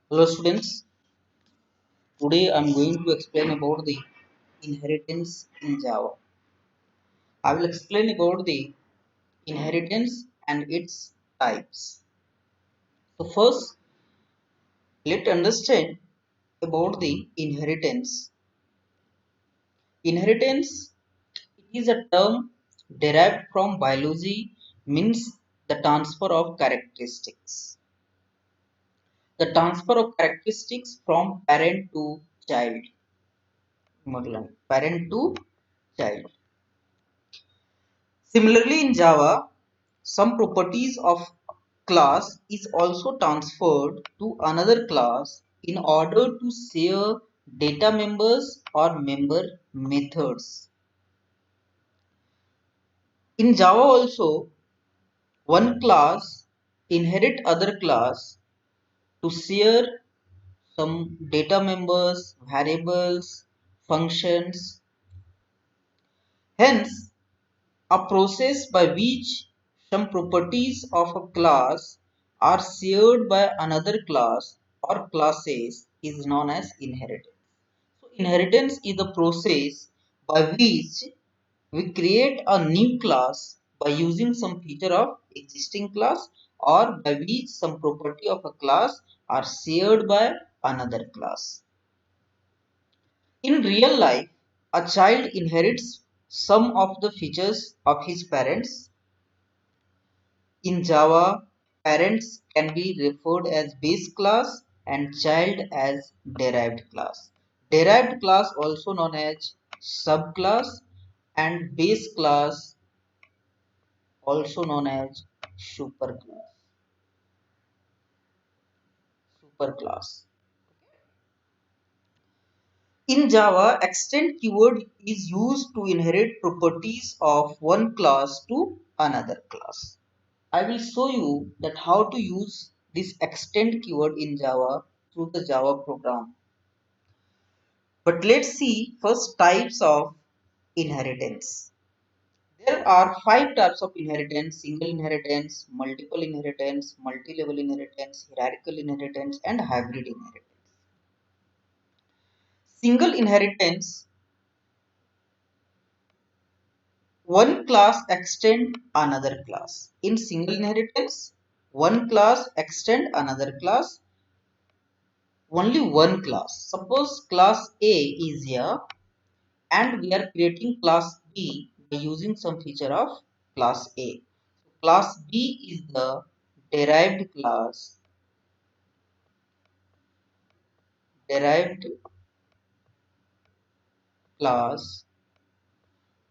Hello students, today I am going to explain about the inheritance in Java. I will explain about the inheritance and its types. So first, let's understand about the inheritance. Inheritance is a term derived from biology, means the transfer of characteristics. The transfer of characteristics from parent to child. Parent to child. Similarly, in Java, some properties of class is also transferred to another class in order to share data members or member methods. In Java also, one class inherit other class to share some data members, variables, functions. Hence, a process by which some properties of a class are shared by another class or classes is known as inheritance. So inheritance is the process by which we create a new class by using some feature of existing class or by which some property of a class are shared by another class. In real life, a child inherits some of the features of his parents. In Java, parents can be referred as base class and child as derived class. Derived class also known as subclass and base class also known as superclass. Superclass. In Java, extend keyword is used to inherit properties of one class to another class. I will show you that how to use this extend keyword in Java through the Java program. But let's see first types of inheritance. There are 5 types of inheritance: single inheritance, multiple inheritance, multi-level inheritance, hierarchical inheritance, and hybrid inheritance. Single inheritance, one class extend another class. In single inheritance, one class extend another class, only one class. Suppose class A is here and we are creating class B by using some feature of class A. Class B is the derived class,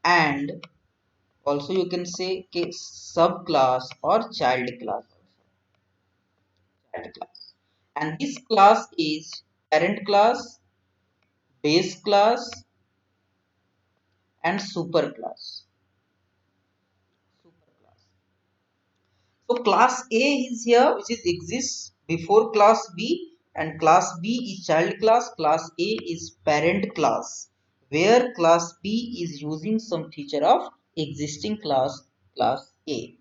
and also you can say subclass or child class. And this class is parent class, base class, and superclass. So class A is here, which is exists before class B, and class B is child class A is parent class, where class B is using some feature of existing class A.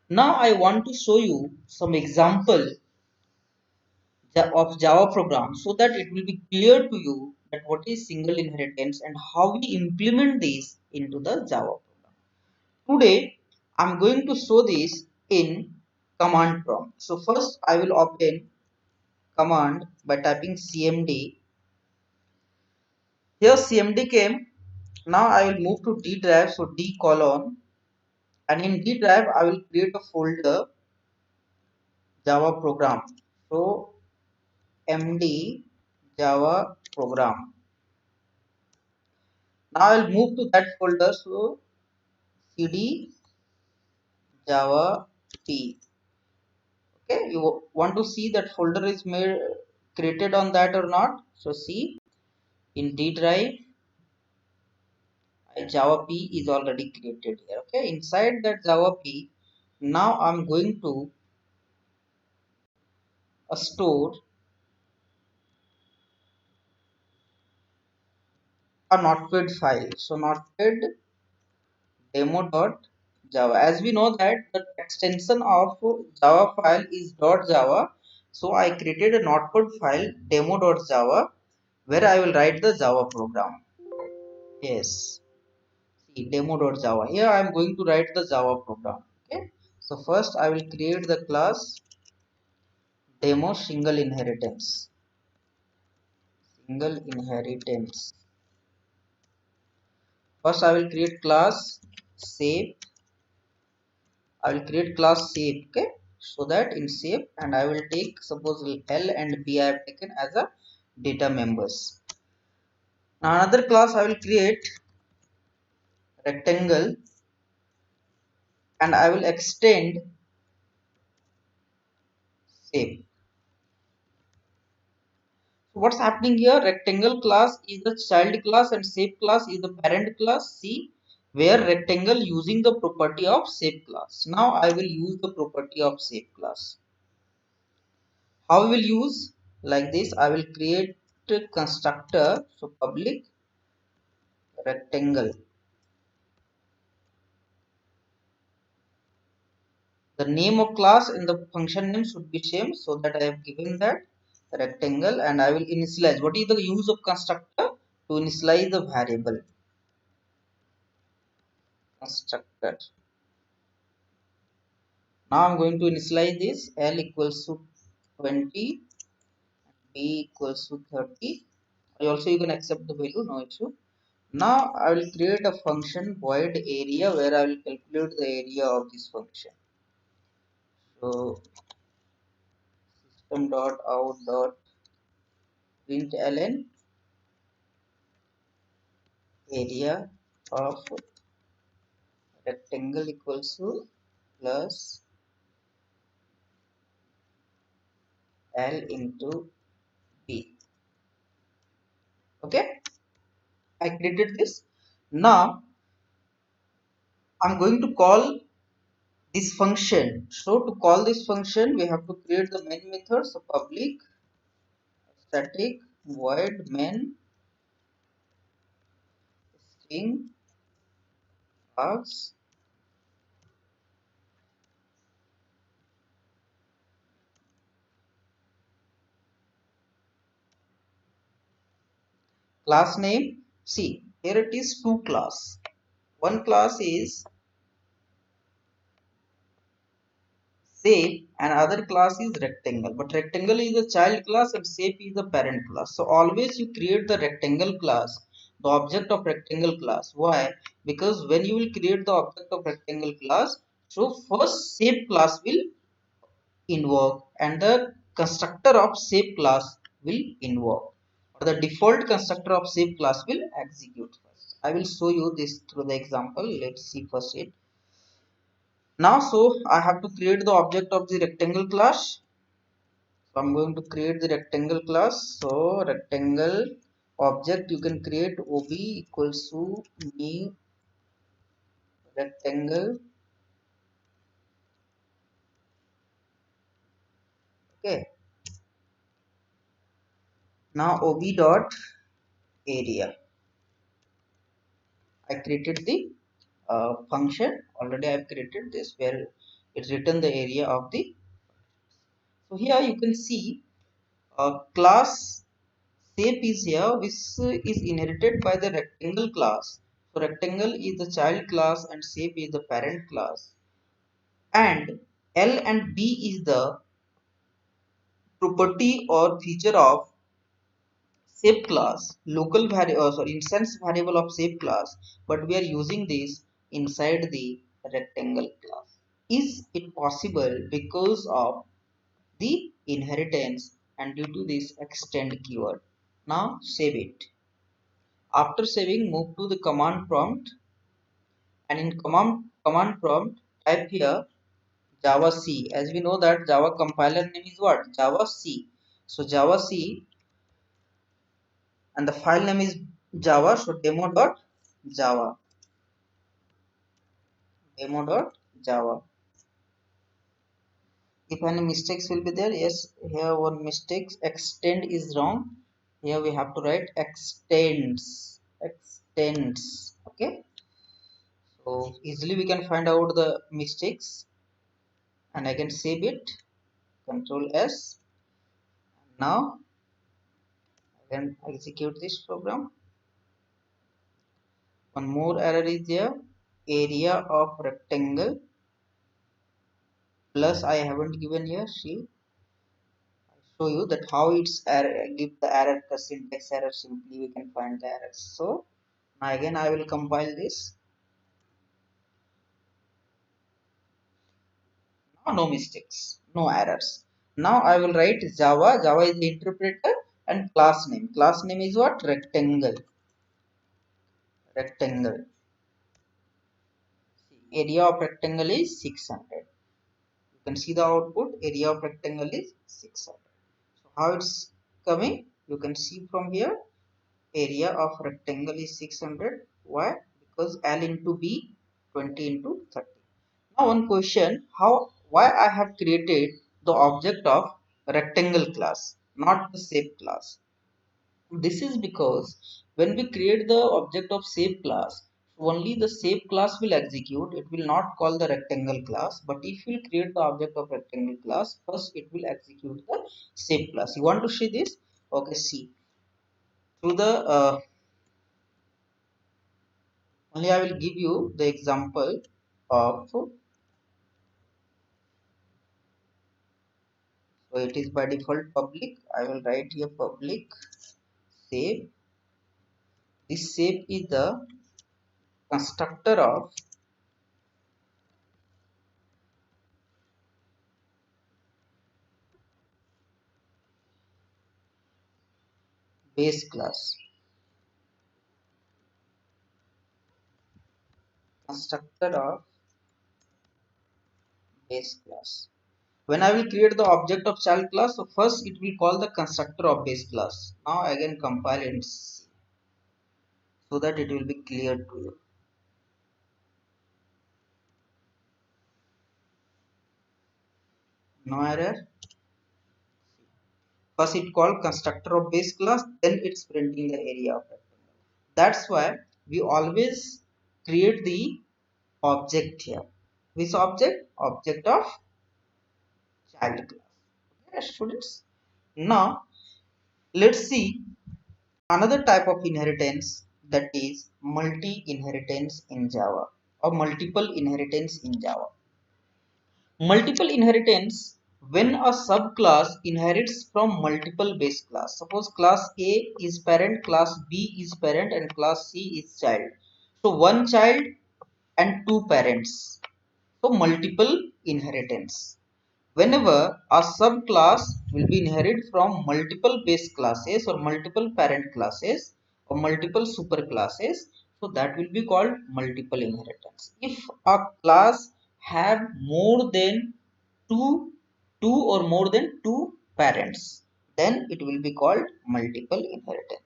Now I want to show you some example of Java program so that it will be clear to you that what is single inheritance and how we implement this into the Java program. Today, I'm going to show this in command prompt. So first I will open command by typing cmd. Here cmd came. Now I will move to D drive. So D colon, and in D drive I will create a folder Java program. So md Java program. Now I will move to that folder. So cd Java P. Okay, you want to see that folder is made created on that or not. So see, in D drive Java P is already created here. Okay, inside that Java P, now I'm going to store a notepad file. So notepad demo.java. As we know that the extension of Java file is .java. So I created a notepad file demo.java where I will write the Java program. Yes, see demo.java. Here I am going to write the Java program. Okay. So first I will create the class demo single inheritance. Single inheritance. First I will create class shape. I will create class shape. Okay. So that in shape, and I will take suppose L and B I have taken as a data members. Now another class I will create rectangle, and I will extend shape. So what's happening here? Rectangle class is the child class and shape class is the parent class. See, where rectangle using the property of shape class. Now I will use the property of shape class. How we will use? Like this, I will create a constructor. So public rectangle. The name of class and the function name should be same, so that I have given that rectangle, and I will initialize. What is the use of constructor? To initialize the variable constructor. Now I'm going to initialize this. L equals to 20, B equals to 30. Also you can accept the value, no issue. Now I will create a function void area where I will calculate the area of this function. So system dot out dot println area of rectangle equals to plus L into B. Okay, I created this. Now I'm going to call this function. So to call this function, we have to create the main method. So public static void main string args. Class name. See, here it is two class. One class is shape and other class is rectangle. But rectangle is the child class and shape is the parent class. So always you create the rectangle class, the object of rectangle class. Why? Because when you will create the object of rectangle class, so first shape class will invoke and the constructor of shape class will invoke, or the default constructor of shape class will execute first. I will show you this through the example. Let's see first it. Now so I have to create the object of the rectangle class. So I'm going to create the rectangle class. So rectangle object you can create ob equals to new rectangle. Okay. Now ob dot area. I created the function. Already I have created this where it's written the area of the. So here you can see class shape is here, which is inherited by the rectangle class. So rectangle is the child class and shape is the parent class, and L and B is the property or feature of shape class, local variable, sorry, instance variable of shape class, but we are using this inside the rectangle class. Is it possible because of the inheritance and due to this extend keyword? Now save it. After saving, move to the command prompt, and in command prompt type here Java C. As we know that Java compiler name is what? Java C. So Java C, and the file name is Java. So demo.java. Demo.java. If any mistakes will be there, yes, here one mistakes. Extend is wrong. Here we have to write extends. Extends. Okay. So easily we can find out the mistakes, and I can save it. Control S. Now I can execute this program. One more error is there. Area of rectangle plus I haven't given here. See, show you that how it's error, give the error, the syntax error. Simply we can find the errors. So now again I will compile this. Now no mistakes, no errors. Now I will write Java. Java is the interpreter, and class name. Class name is what? Rectangle. Rectangle. Area of rectangle is 600. You can see the output. Area of rectangle is 600. So how it's coming? You can see from here. Area of rectangle is 600. Why? Because L into B 20 into 30. Now one question, how why I have created the object of rectangle class, not the shape class. This is because when we create the object of shape class, only the shape class will execute. It will not call the rectangle class. But if you create the object of rectangle class, first it will execute the shape class. You want to see this? Okay, see. Through the only I will give you the example of, so it is by default public. I will write here public shape. This shape is the constructor of base class. Constructor of base class. When I will create the object of child class, so first it will call the constructor of base class. Now again compile and see, so that it will be clear to you. No error. First it called constructor of base class, then it's printing the area of rectangle. That's why we always create the object here. Which object? Object of child class. Okay, students. Now let's see another type of inheritance, that is multi-inheritance in Java, or multiple inheritance in Java. Multiple inheritance, when a subclass inherits from multiple base class. Suppose class A is parent, class B is parent, and class C is child. So one child and two parents. So multiple inheritance. Whenever a subclass will be inherited from multiple base classes or multiple parent classes or multiple superclasses, so that will be called multiple inheritance. If a class have more than two two or more than two parents, then it will be called multiple inheritance.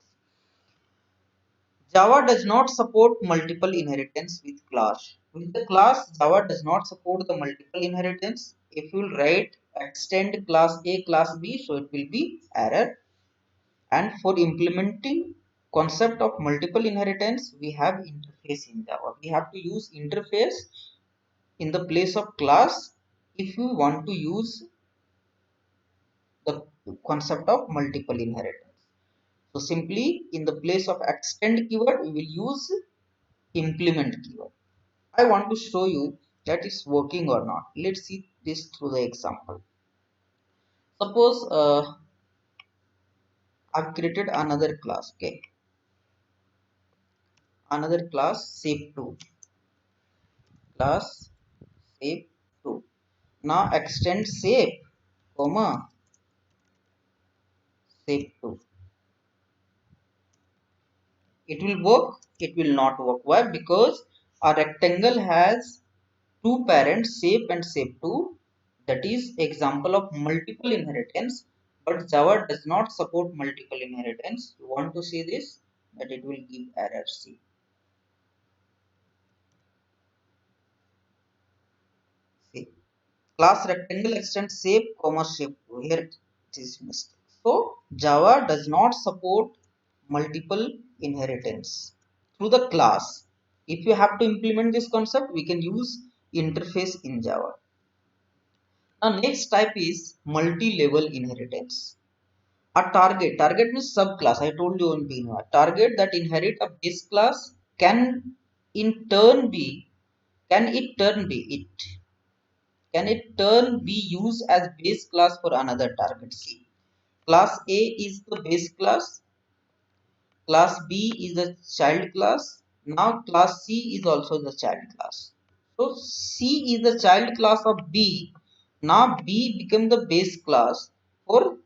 Java does not support multiple inheritance with class. With the class, Java does not support the multiple inheritance. If you write extend class A, class B, so it will be error. And for implementing concept of multiple inheritance, we have interface in Java. We have to use interface in the place of class if you want to use the concept of multiple inheritance. So simply in the place of extend keyword, we will use implement keyword. I want to show you that it's working or not. Let's see this through the example. Suppose I've created another class. Okay, another class shape2, class shape2. Now extend shape comma shape2. It will work, it will not work. Why? Because a rectangle has two parents, shape and shape2. That is example of multiple inheritance, but Java does not support multiple inheritance. You want to see this, that it will give error. See, see, class rectangle extend shape comma shape2. Here it is mistake. So Java does not support multiple inheritance through the class. If you have to implement this concept, we can use interface in Java. Now next type is multi-level inheritance. A target means subclass. I told you in beginning. A target that inherit a base class can in turn be can it turn be it can it turn be used as base class for another target. See, class A is the base class, class B is the child class. Now class C is also the child class. So C is the child class of B. Now B become the base class for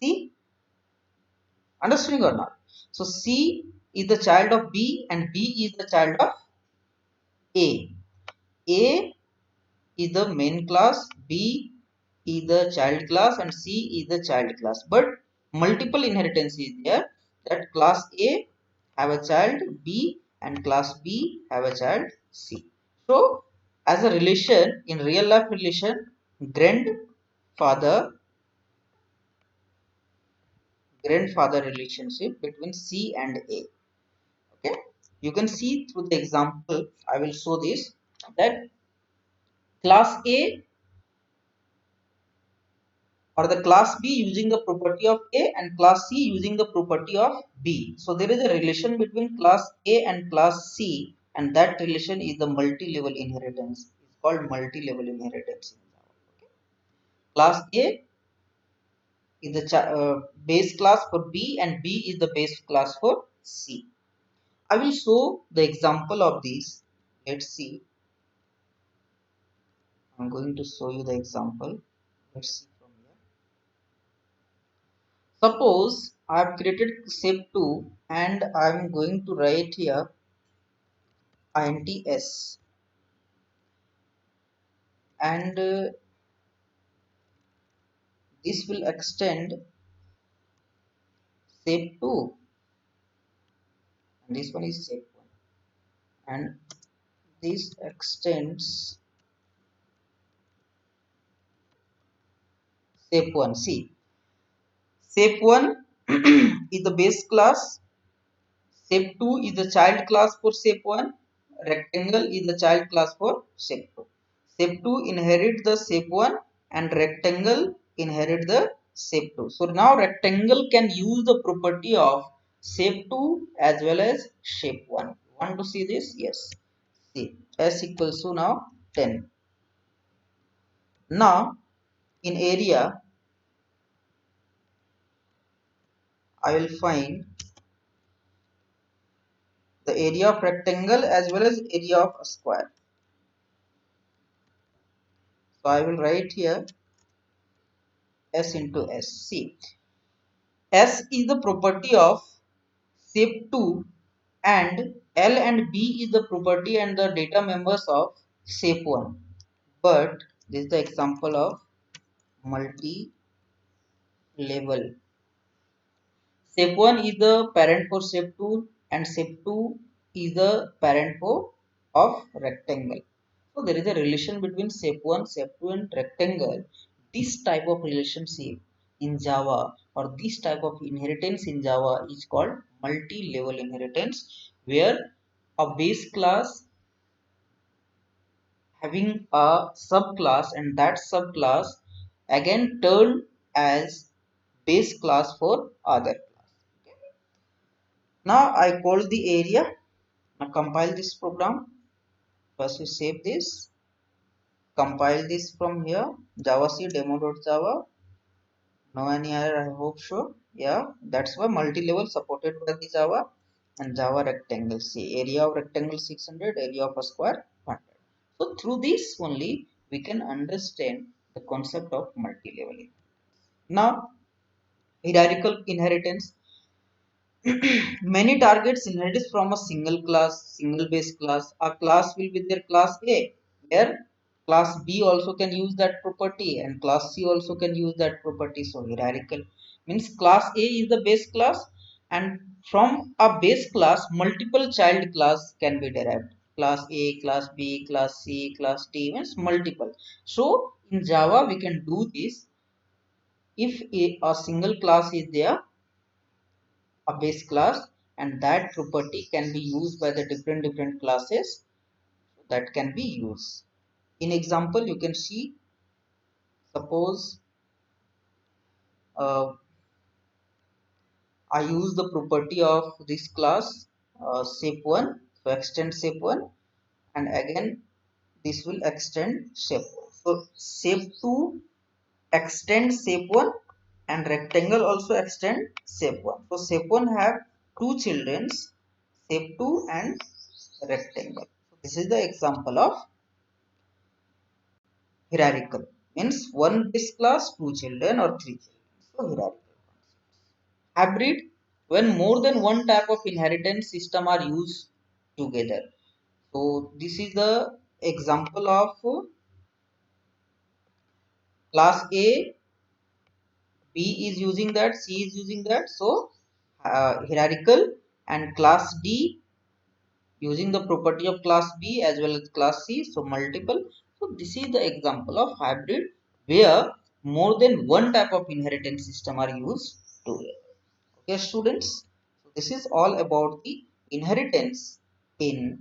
C. Understanding or not? So C is the child of B and B is the child of A. A is the main class, B is the child class and C is the child class. But multiple inheritance is there, that class A have a child B and class B have a child C. So as a relation, in real life relation, grandfather grandfather relationship between C and A. Okay, you can see through the example I will show this, that class A or the class B using the property of A and class C using the property of B. So there is a relation between class A and class C, and that relation is the multi-level inheritance. It's called multi-level inheritance. Class A is the base class for B and B is the base class for C. I will show the example of this. Let's see. I'm going to show you the example. Let's see from here. Suppose I have created shape 2 and I am going to write here ints, and this will extend shape 2 and this one is shape 1 and this extends shape 1. See, shape 1 is the base class. Shape 2 is the child class for shape 1. Rectangle is the child class for shape 2. Shape 2 inherit the shape 1 and rectangle inherit the shape 2. So now rectangle can use the property of shape 2 as well as shape 1. Want to see this? Yes. See, S equals to now 10. Now in area I will find the area of rectangle as well as area of a square. So I will write here S into S. See, S is the property of shape 2 and L and B is the property and the data members of shape 1. But this is the example of multi-level. Shape 1 is the parent for shape 2 and shape 2 is the parent for of rectangle. So there is a relation between shape 1, shape 2 and rectangle. This type of relationship in Java or this type of inheritance in Java is called multi-level inheritance, where a base class having a subclass and that subclass again turned as base class for other class. Now I call the area. Now compile this program. First we save this. Compile this from here. Java C demo.java. No any error, I hope so. Yeah, that's why multi-level supported by the Java and Java rectangle. See, area of rectangle 600, area of a square 100. So through this only we can understand the concept of multi-level. Now, hierarchical inheritance. Many targets inherit from a single class, single base class. A class will be their class A, where class B also can use that property and class C also can use that property. So hierarchical means class A is the base class, and from a base class, multiple child class can be derived. Class A, class B, class C, class D means multiple. So in Java we can do this if a single class is there, a base class, and that property can be used by the different classes that can be used. In example you can see, suppose uh, I use the property of this class shape1, so extend shape1, and again this will extend shape1. So shape2 extend shape1 and rectangle also extend shape1. So shape1 have two children, shape2 and rectangle. So this is the example of hierarchical, means one base class, two children or three children. So hierarchical. Hybrid, when more than one type of inheritance system are used together. So this is the example of class A, B is using that, C is using that. So hierarchical, and class D using the property of class B as well as class C. So multiple. So this is the example of hybrid where more than one type of inheritance system are used together. Okay, students. So this is all about the inheritance in